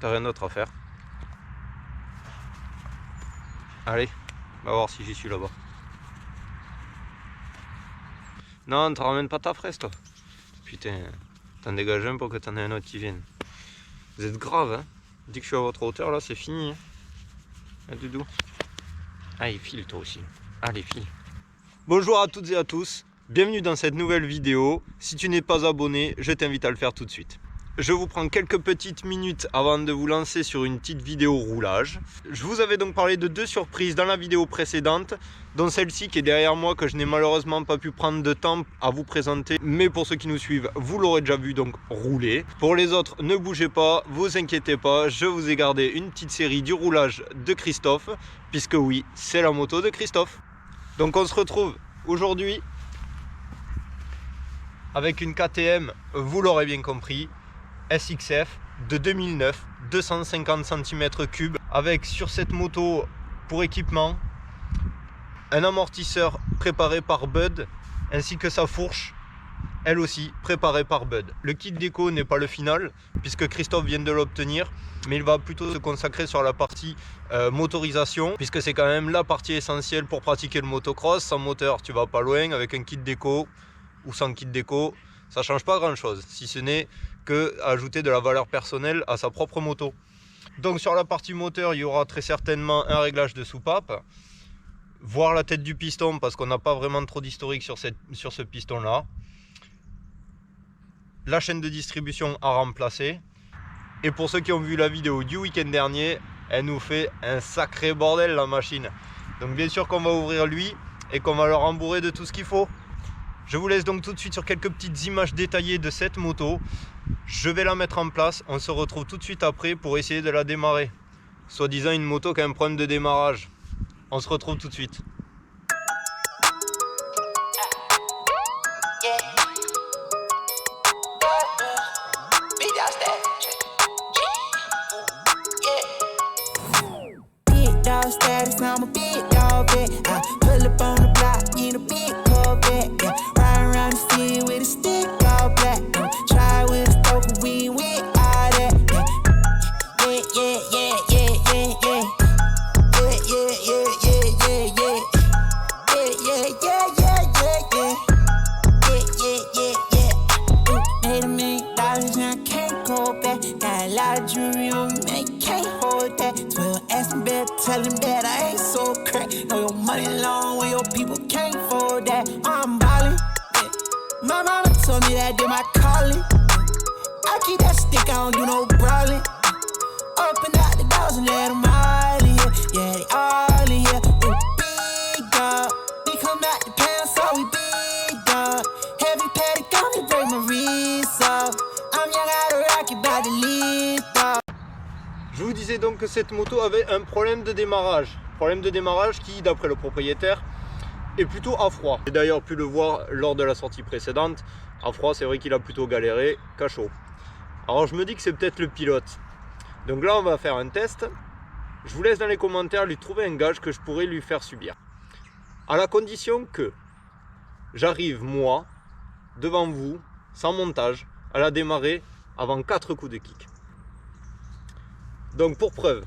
T'as rien d'autre à faire. Allez, on va voir si j'y suis là-bas. Non, t'en ramènes pas ta fraise, toi. Putain, t'en dégages un pour que t'en aies un autre qui vienne. Vous êtes grave, hein. Dès que je suis à votre hauteur, là, c'est fini. Hein. Ah, Doudou. Ah, il file, toi aussi. Allez, file. Bonjour à toutes et à tous. Bienvenue dans cette nouvelle vidéo. Si tu n'es pas abonné, je t'invite à le faire tout de suite. Je vous prends quelques petites minutes avant de vous lancer sur une petite vidéo roulage. Je vous avais donc parlé de deux surprises dans la vidéo précédente, dont celle-ci qui est derrière moi, que je n'ai malheureusement pas pu prendre de temps à vous présenter. Mais pour ceux qui nous suivent, vous l'aurez déjà vu donc rouler. Pour les autres, ne bougez pas, vous inquiétez pas, je vous ai gardé une petite série du roulage de Christophe, puisque oui, c'est la moto de Christophe. Donc on se retrouve aujourd'hui avec une KTM, vous l'aurez bien compris, SXF de 2009, 250 cm3, avec sur cette moto pour équipement un amortisseur préparé par Bud ainsi que sa fourche, elle aussi préparée par Bud. Le kit déco n'est pas le final puisque Christophe vient de l'obtenir, mais il va plutôt se consacrer sur la partie motorisation, puisque c'est quand même la partie essentielle pour pratiquer le motocross. Sans moteur tu vas pas loin, avec un kit déco ou sans kit déco ça change pas grand chose, si ce n'est que ajouter de la valeur personnelle à sa propre moto. Donc sur la partie moteur, il y aura très certainement un réglage de soupape, voir la tête du piston parce qu'on n'a pas vraiment trop d'historique sur ce piston là, la chaîne de distribution à remplacer. Et pour ceux qui ont vu la vidéo du week-end dernier, elle nous fait un sacré bordel la machine. Donc bien sûr qu'on va ouvrir lui et qu'on va le rembourrer de tout ce qu'il faut. Je vous laisse donc tout de suite sur quelques petites images détaillées de cette moto. Je vais la mettre en place, on se retrouve tout de suite après pour essayer de la démarrer. Soi-disant une moto qui a un problème de démarrage. On se retrouve tout de suite. Tell him that I ain't so crack. Know your money long when your people can't afford that. I'm ballin', yeah. My mama told me that did my calling. I keep that stick, I don't do no brawling. Open out the doors and let them all in here. Yeah, they all in here. Ooh, big dog. We come out the pound, so we big dog. Heavy paddock, gonna break my wrist off. I'm young out of rocket, about to lead dog. Je vous disais donc que cette moto avait un problème de démarrage. Problème de démarrage qui, d'après le propriétaire, est plutôt à froid. J'ai d'ailleurs pu le voir lors de la sortie précédente. À froid, c'est vrai qu'il a plutôt galéré qu'à chaud. Alors je me dis que c'est peut-être le pilote. Donc là, on va faire un test. Je vous laisse dans les commentaires lui trouver un gage que je pourrais lui faire subir. À la condition que j'arrive, moi, devant vous, sans montage, à la démarrer avant 4 coups de kick. Donc pour preuve,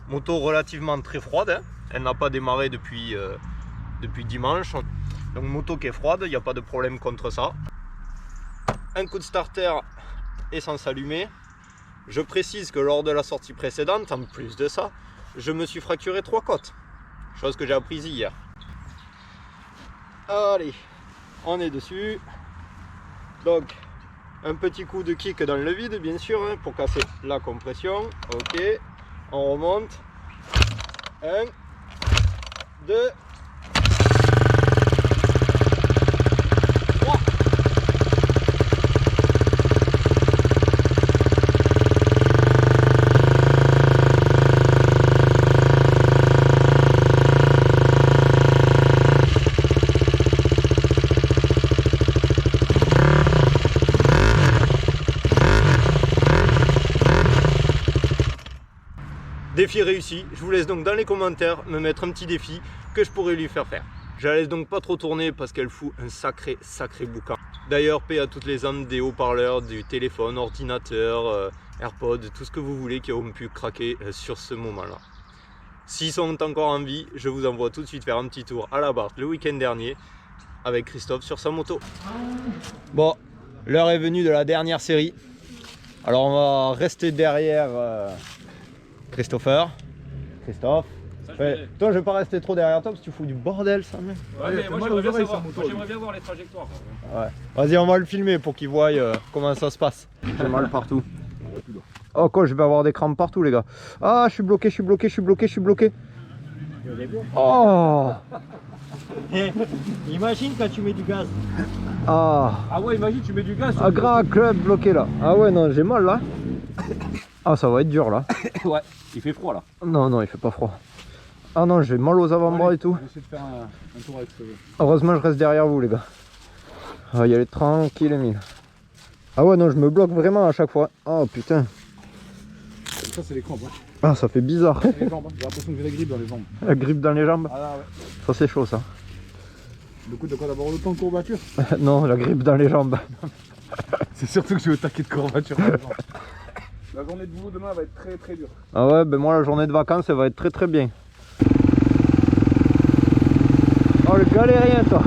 moto relativement très froide, hein. Elle n'a pas démarré depuis dimanche. Donc moto qui est froide, il n'y a pas de problème contre ça. Un coup de starter et sans s'allumer. Je précise que lors de la sortie précédente, en plus de ça, je me suis fracturé 3 côtes. Chose que j'ai apprise hier. Allez, on est dessus. Donc un petit coup de kick dans le vide, bien sûr, hein, pour casser la compression. Ok, on remonte. 1, 2, 3. Défi réussi. Je vous laisse donc dans les commentaires me mettre un petit défi que je pourrais lui faire faire. Je la laisse donc pas trop tourner parce qu'elle fout un sacré boucan. D'ailleurs, paix à toutes les âmes des haut-parleurs, du téléphone, ordinateur, AirPods, tout ce que vous voulez qui ont pu craquer sur ce moment-là. S'ils sont encore en vie, je vous envoie tout de suite faire un petit tour à la Barthe le week-end dernier avec Christophe sur sa moto. Bon, l'heure est venue de la dernière série. Alors on va rester derrière Christophe. Ouais, toi je vais pas rester trop derrière toi parce que tu fous du bordel ça mec. Ouais, mais moi j'aimerais bien voir les trajectoires. Ouais. Vas-y on va le filmer pour qu'ils voient comment ça se passe. J'ai mal partout. Oh quoi, je vais avoir des crampes partout les gars. Ah, je suis bloqué. Oh. Imagine quand tu mets du gaz. Ah ouais, imagine tu mets du gaz. Ah grave, club bloqué là. Ah ouais non, j'ai mal là. Ah ça va être dur là. Ouais, il fait froid là. Non, il fait pas froid. Ah non, j'ai mal aux avant-bras et tout. On va essayer de faire un tour avec ce... Heureusement je reste derrière vous les gars. On va y aller tranquille et mille. Ah ouais non, je me bloque vraiment à chaque fois. Oh putain. Ça c'est les crampes. Hein. Ah ça fait bizarre. Les jambes, hein. J'ai l'impression que j'ai la grippe dans les jambes. La grippe dans les jambes. Ah là, ouais. Ça c'est chaud ça. Du coup, de quoi d'avoir autant de courbatures? Non, la grippe dans les jambes. C'est surtout que je vais au taquet de courbatures. La journée de boulot demain va être très dure. Ah ouais, ben moi la journée de vacances elle va être très bien. Oh le galérien toi.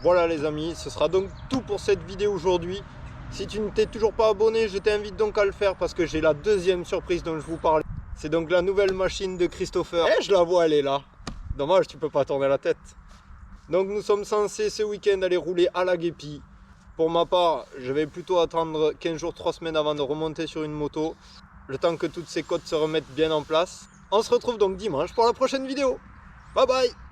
Voilà les amis, ce sera donc tout pour cette vidéo aujourd'hui. Si tu ne t'es toujours pas abonné, je t'invite donc à le faire parce que j'ai la deuxième surprise dont je vous parlais. C'est donc la nouvelle machine de Christopher. Eh, je la vois, elle est là. Dommage, tu peux pas tourner la tête. Donc nous sommes censés ce week-end aller rouler à la Guépie. Pour ma part, je vais plutôt attendre 15 jours, 3 semaines avant de remonter sur une moto. Le temps que toutes ces côtes se remettent bien en place. On se retrouve donc dimanche pour la prochaine vidéo. Bye bye!